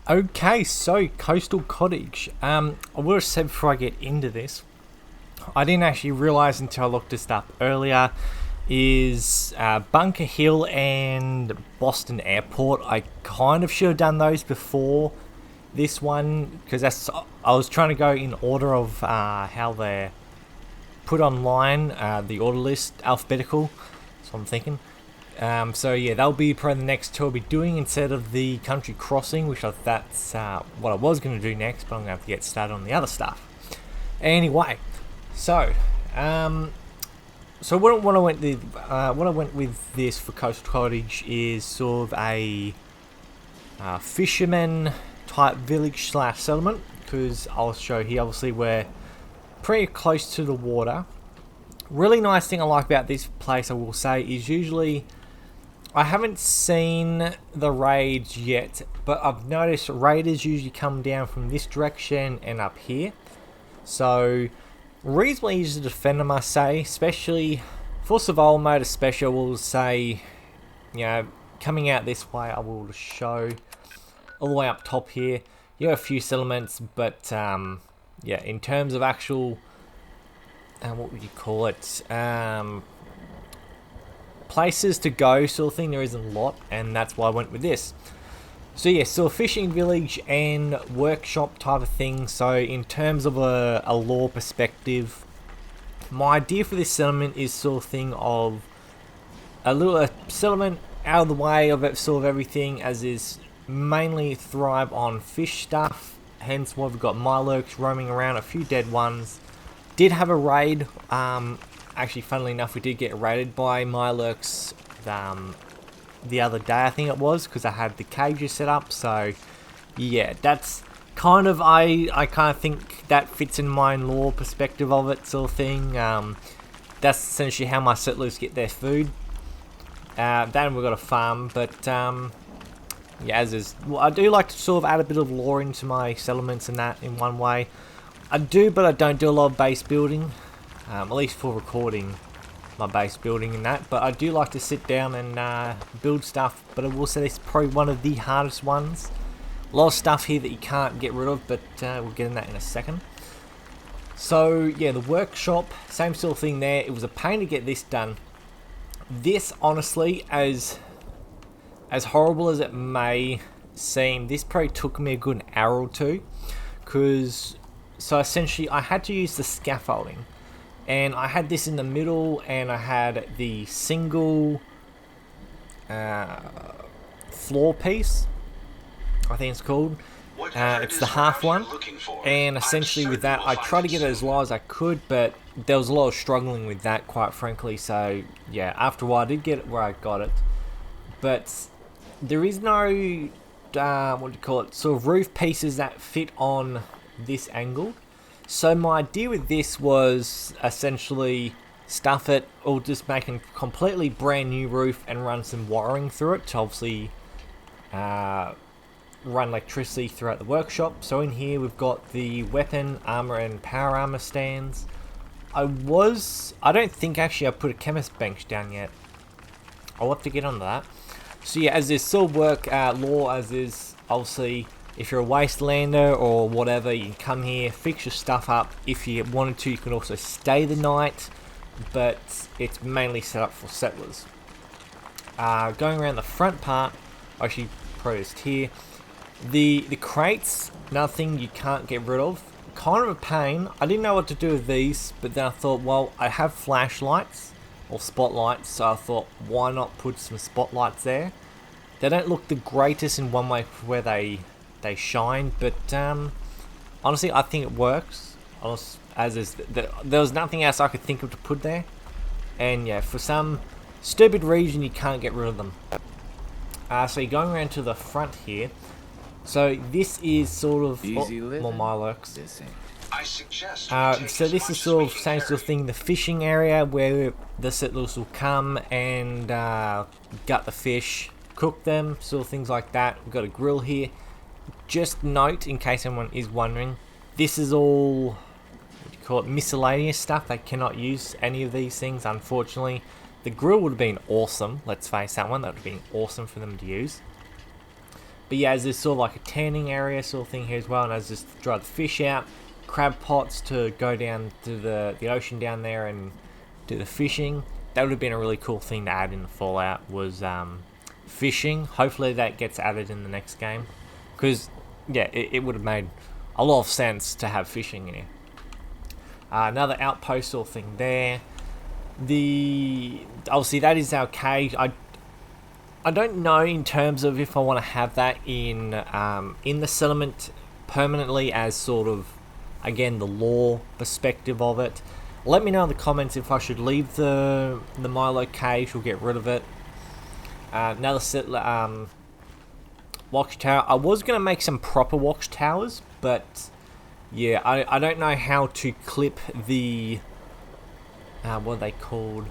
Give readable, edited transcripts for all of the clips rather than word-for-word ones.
Okay, so Coastal Cottage. I will have said before I get into this, I didn't actually realise until I looked this up earlier, is Bunker Hill and Boston Airport. I kind of should have done those before this one, because that's I was trying to go in order of how they're put online, the order list, alphabetical, that's what I'm thinking. So yeah, that'll be probably the next two I'll be doing instead of the country crossing, which that's what I was going to do next, but I'm going to have to get started on the other stuff. Anyway, so what I went with this for Coastal Cottage is sort of a fisherman type village slash settlement, because I'll show here. Obviously, we're pretty close to the water. Really nice thing I like about this place, I will say, is usually I haven't seen the raids yet, but I've noticed raiders usually come down from this direction and up here. So, reasonably easy to defend, I must say, especially for survival mode, especially I will say, coming out this way, I will show all the way up top here. You have a few settlements, but in terms of actual, what would you call it? Places to go sort of thing, there isn't a lot, and that's why I went with this. So yeah, so a fishing village and workshop type of thing. So in terms of a lore perspective, my idea for this settlement is sort of thing of a settlement out of the way of sort of everything, as is mainly thrive on fish stuff. Hence why we've got Mirelurks roaming around, a few dead ones. Did have a raid. Actually, funnily enough, we did get raided by Mirelurks the other day, I think it was, because I had the cages set up. So, yeah, that's kind of, I kind of think that fits in my lore perspective of it, sort of thing. That's essentially how my settlers get their food. Then we've got a farm, but I do like to sort of add a bit of lore into my settlements and that in one way. I do, but I don't do a lot of base building. At least for recording my base building and that, but I do like to sit down and build stuff. But I will say this is probably one of the hardest ones. A lot of stuff here that you can't get rid of, but we'll get in that in a second. So yeah, the workshop, same sort of thing there. It was a pain to get this done. This, honestly, as horrible as it may seem, this probably took me a good hour or two, because so essentially I had to use the scaffolding. And I had this in the middle, and I had the single floor piece, I think it's called. It's the half one. And essentially with that, I tried to get it as low as I could, but there was a lot of struggling with that, quite frankly. So, yeah, after a while, I did get it where I got it. But there is no, sort of roof pieces that fit on this angle. So my idea with this was essentially stuff it, or just make a completely brand new roof and run some wiring through it to obviously run electricity throughout the workshop. So in here we've got the weapon, armor and power armor stands. I don't think actually I put a chemist bench down yet. I'll have to get on that. So yeah, as this sort of work lore, as is obviously, if you're a wastelander or whatever, you can come here, fix your stuff up. If you wanted to, you can also stay the night, but it's mainly set up for settlers. Going around the front part, actually protest here. The crates, nothing you can't get rid of. Kind of a pain. I didn't know what to do with these, but then I thought, well, I have flashlights or spotlights, so I thought, why not put some spotlights there? They don't look the greatest in one way where they shine, but honestly I think it works. There was nothing else I could think of to put there, and yeah, for some stupid reason you can't get rid of them. So you're going around to the front here. So this is sort of more Mirelurks. So this is sort of same sort of thing, the fishing area where the settlers will come and gut the fish, cook them, sort of things like that. We've got a grill here. Just note, in case anyone is wondering, this is all, what do you call it, miscellaneous stuff. They cannot use any of these things, unfortunately. The grill would have been awesome, let's face that one. That would have been awesome for them to use. But But yeah, there's sort of like a tanning area sort of thing here as well, and as just dry the fish out, crab pots to go down to the ocean down there and do the fishing. That would have been a really cool thing to add in the Fallout, was fishing. Hopefully that gets added in the next game, because yeah, it would have made a lot of sense to have fishing in here. Another outpost sort of thing there. Obviously that is our cage. I don't know in terms of if I want to have that in the settlement permanently, as sort of, again, the lore perspective of it. Let me know in the comments if I should leave the Milo cage or get rid of it. Another watchtower. I was going to make some proper watchtowers, but yeah, I don't know how to clip the... what are they called?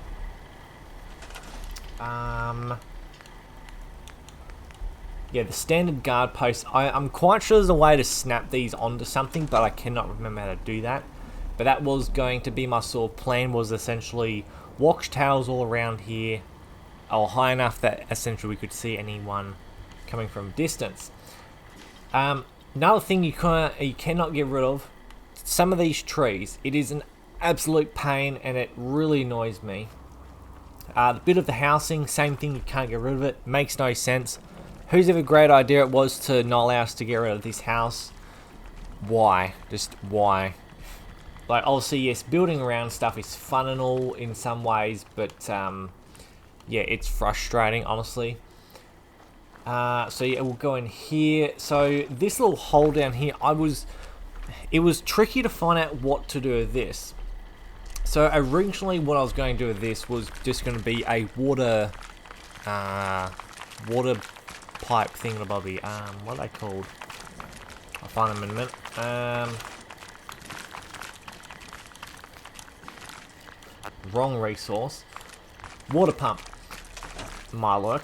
Yeah, the standard guard posts. I'm quite sure there's a way to snap these onto something, but I cannot remember how to do that. But that was going to be my sort of plan, was essentially watchtowers all around here, or high enough that essentially we could see anyone coming from distance. Another thing you cannot get rid of, some of these trees. It is an absolute pain, and it really annoys me. The bit of the housing, same thing, you can't get rid of it. Makes no sense. Whose ever great idea it was to not allow us to get rid of this house? Why? Just why? Like, obviously, yes, building around stuff is fun and all in some ways, but yeah, it's frustrating, honestly. So yeah, we'll go in here. So this little hole down here, it was tricky to find out what to do with this. So originally what I was going to do with this was just going to be a water pipe thingamabobby. What are they called? I'll find them in a minute. Wrong resource. Water pump. My luck.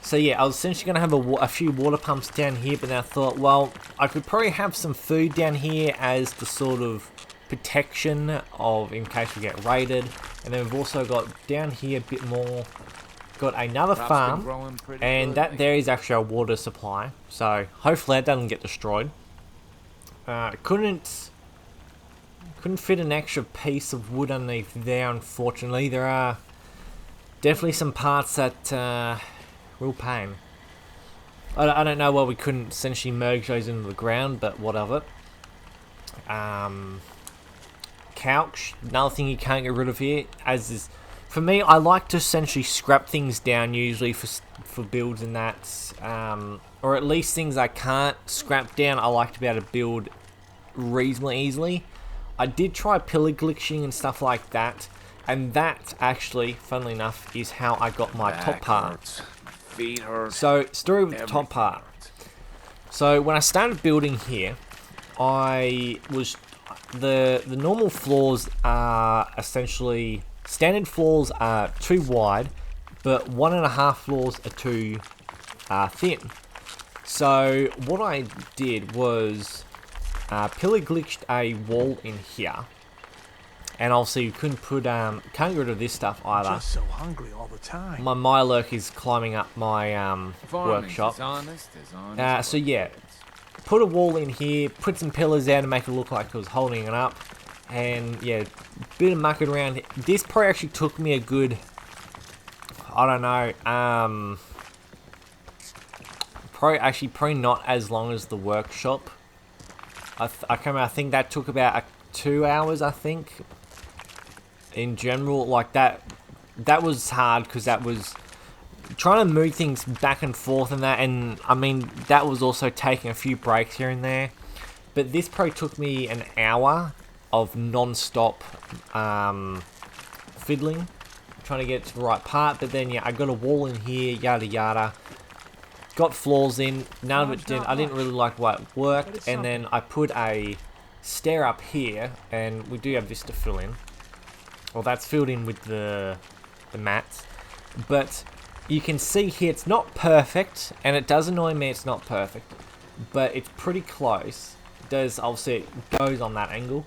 So yeah, I was essentially going to have a few water pumps down here, but then I thought, well, I could probably have some food down here as the sort of protection of in case we get raided. And then we've also got down here a bit more, got another farm, and that there is actually a water supply, so hopefully that doesn't get destroyed. Couldn't fit an extra piece of wood underneath there, unfortunately. There are definitely some parts that real pain. I don't know why we couldn't essentially merge those into the ground, but what of it. Couch, another thing you can't get rid of here. As is, for me, I like to essentially scrap things down usually for builds and that, or at least things I can't scrap down. I like to be able to build reasonably easily. I did try pillar glitching and stuff like that, and that actually, funnily enough, is how I got my top part. So, story with the top part. So when I started building here, I was the normal floors are essentially standard floors are too wide, but 1.5 floors are too thin. So what I did was pillar glitched a wall in here, and obviously you couldn't put can't get rid of this stuff either. I'm just so hungry all the time. My Mylurk is climbing up my workshop. So yeah, put a wall in here, put some pillars there to make it look like it was holding it up, and yeah, bit of mucking around. This probably actually took me a good, I don't know, probably not as long as the workshop. I think that took about 2 hours, I think. In general, like that was hard because that was trying to move things back and forth and that, and I mean that was also taking a few breaks here and there. But this probably took me an hour of non-stop fiddling, trying to get to the right part. But then yeah, I got a wall in here, yada yada. Got floors in, none of it didn't. I didn't really like what worked, and then I put a stair up here, and we do have this to fill in. Well, that's filled in with the mats, but you can see here it's not perfect, and it does annoy me it's not perfect, but it's pretty close. It does, obviously it goes on that angle,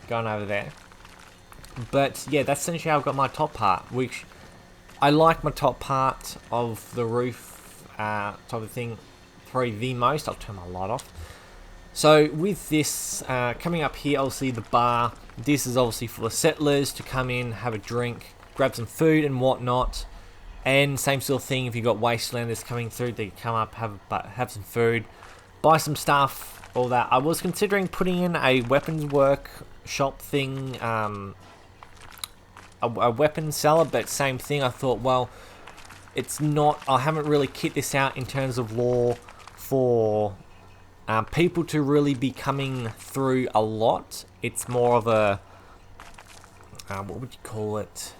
going over there. But yeah, that's essentially how I've got my top part, which I like my top part of the roof type of thing probably the most. I'll turn my light off. So with this, coming up here, obviously the bar, this is obviously for the settlers to come in, have a drink, grab some food and whatnot. And same sort of thing, if you've got wastelanders coming through, they can come up, have some food, buy some stuff, all that. I was considering putting in a weapons workshop thing, a weapons seller, but same thing. I thought, well, it's not, I haven't really kit this out in terms of lore for people to really be coming through a lot. It's more of a, what would you call it?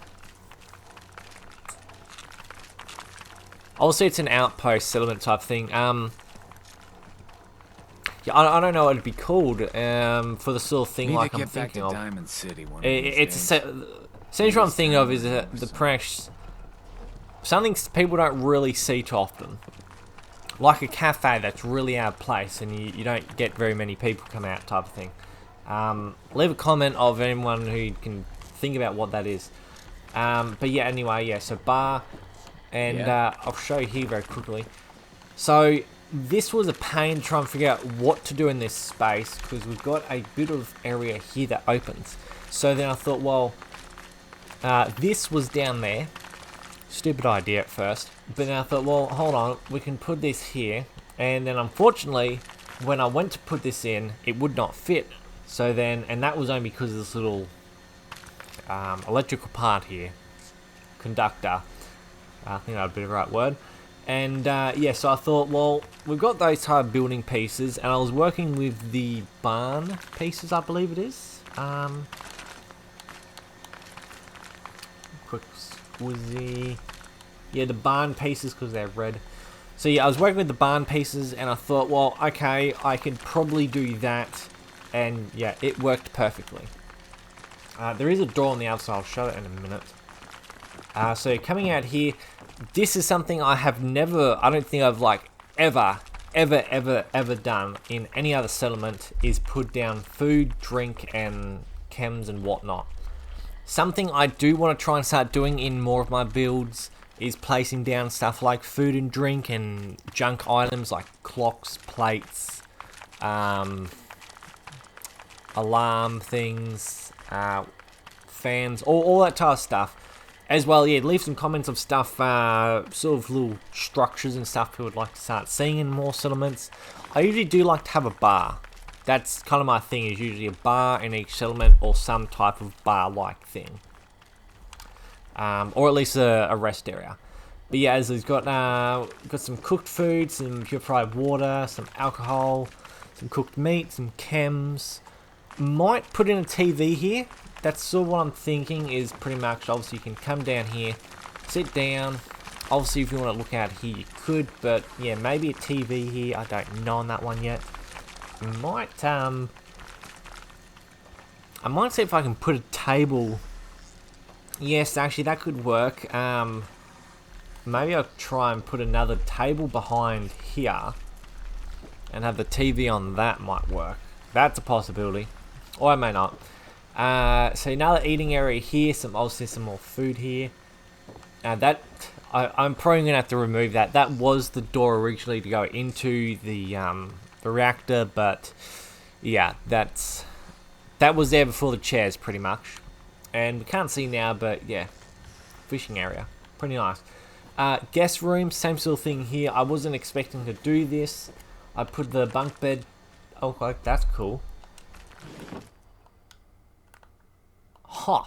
Also, it's an outpost settlement type thing. Yeah, I don't know what it'd be called for the sort of thing like I'm thinking of. Diamond City It's essentially what I'm thinking of is the press, something people don't really see too often. Like a cafe that's really out of place and you don't get very many people come out type of thing. Leave a comment of anyone who can think about what that is. But yeah, anyway, yeah, so bar, and I'll show you here very quickly. So this was a pain to try and figure out what to do in this space because we've got a bit of area here that opens. So then I thought, well, this was down there. Stupid idea at first, but then I thought, well, hold on, we can put this here, and then unfortunately, when I went to put this in, it would not fit. So then, and that was only because of this little electrical part here, conductor. I think that would be the right word. And yeah, so I thought, well, we've got those type of building pieces, and I was working with the barn pieces, I believe it is. Quick squizzy. Yeah, the barn pieces because they're red. So yeah, I was working with the barn pieces, and I thought, well, okay, I could probably do that, and yeah, it worked perfectly. There is a door on the outside. I'll show it in a minute. So coming out here, this is something I have never, I don't think I've like ever done in any other settlement, is put down food, drink, and chems and whatnot. Something I do want to try and start doing in more of my builds is placing down stuff like food and drink and junk items like clocks, plates, alarm things, fans, all that type of stuff. As well, yeah, leave some comments of stuff, sort of little structures and stuff people would like to start seeing in more settlements. I usually do like to have a bar. That's kind of my thing, is usually a bar in each settlement or some type of bar-like thing. Or at least a rest area. But yeah, as he's got some cooked food, some purified water, some alcohol, some cooked meat, some chems. Might put in a TV here. That's sort of what I'm thinking, is pretty much, obviously you can come down here, sit down. Obviously if you want to look out here you could, but yeah, maybe a TV here. I don't know on that one yet. I might see if I can put a table. Yes, actually that could work. Maybe I'll try and put another table behind here and have the TV on. That might work. That's a possibility, or I may not. So another eating area here. Obviously some more food here. That I'm probably gonna have to remove that. That was the door originally to go into the reactor, but yeah, that was there before the chairs pretty much. And we can't see now, but yeah, fishing area, pretty nice. Guest room, same sort of thing here. I wasn't expecting to do this. I put the bunk bed. Oh, like that's cool. Huh.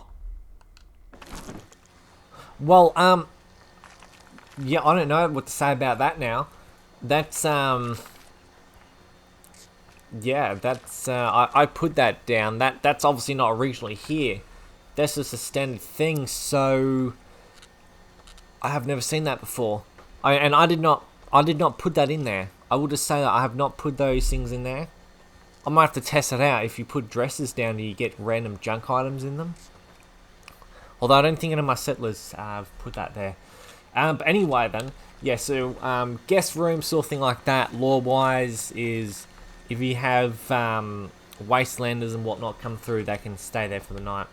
Well, yeah, I don't know what to say about that now. That's yeah, that's I put that down. That's obviously not originally here. That's just a standard thing, so I have never seen that before. I did not put that in there. I will just say that I have not put those things in there. I might have to test it out. If you put dresses down, do you get random junk items in them? Although I don't think any of my settlers have put that there. But anyway then, yeah, so guest room, sort of thing like that, lore-wise, is if you have wastelanders and whatnot come through, they can stay there for the night.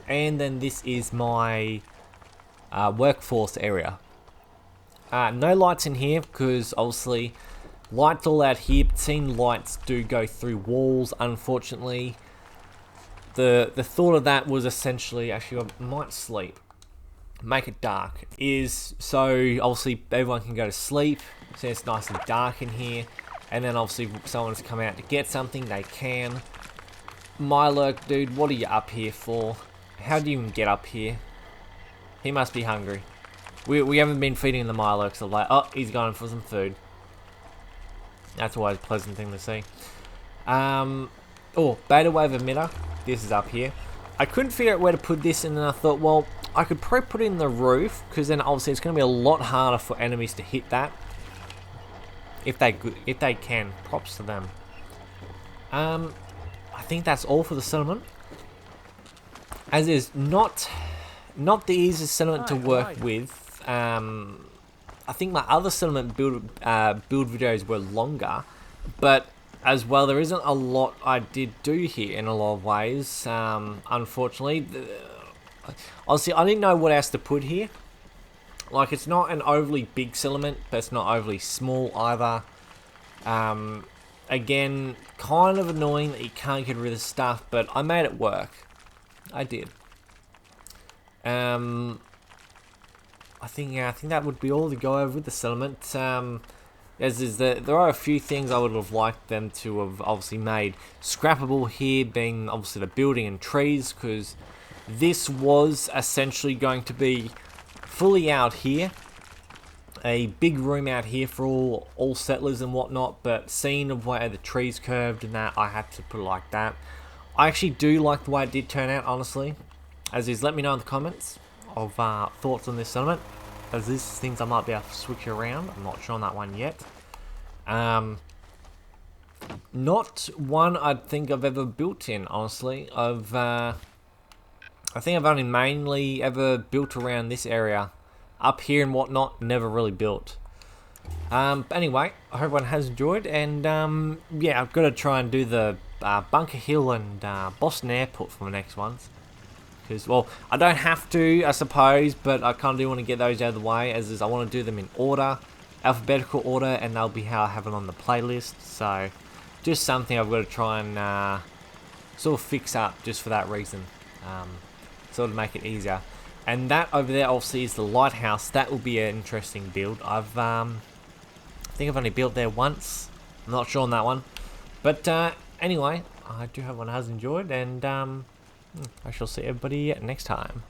And then this is my workforce area. No lights in here because obviously Lights all out here, but seeing lights do go through walls, unfortunately. The thought of that was essentially, actually I might sleep, make it dark, is so obviously everyone can go to sleep, so it's nice and dark in here, and then obviously if someone's come out to get something, they can. Mylurk, dude, what are you up here for? How do you even get up here? He must be hungry. We haven't been feeding the Mylurks of late. Oh, he's going for some food. That's always a pleasant thing to see. Oh, beta wave emitter. This is up here. I couldn't figure out where to put this, and then I thought, well, I could probably put it in the roof, because then obviously it's going to be a lot harder for enemies to hit that. If they can. Props to them. I think that's all for the settlement. As is not the easiest settlement to work with. I think my other settlement build videos were longer, but as well, there isn't a lot I did do here in a lot of ways. Unfortunately, honestly, I didn't know what else to put here. Like, it's not an overly big settlement, but it's not overly small either. Again, kind of annoying that you can't get rid of stuff, but I made it work. I did. I think that would be all to go over with the settlement. There are a few things I would have liked them to have obviously made scrappable here, being obviously the building and trees, because this was essentially going to be fully out here. A big room out here for all settlers and whatnot, but seeing the way the trees curved and that, I had to put it like that. I actually do like the way it did turn out, honestly. As is, let me know in the comments of thoughts on this settlement, as there's things I might be able to switch around. I'm not sure on that one yet. Not one I think I've ever built in, honestly. I think I've only mainly ever built around this area. Up here and whatnot, never really built. But anyway, I hope everyone has enjoyed, and yeah, I've got to try and do the Bunker Hill and Boston Airport for the next ones. Because, well, I don't have to, I suppose, but I kind of do want to get those out of the way, as is I want to do them in order, alphabetical order, and they'll be how I have them on the playlist. So, just something I've got to try and sort of fix up just for that reason, sort of make it easier. And that over there, obviously, is the lighthouse. That will be an interesting build. I think I've only built there once. I'm not sure on that one. But anyway, I do hope everyone has enjoyed, and I shall see everybody next time.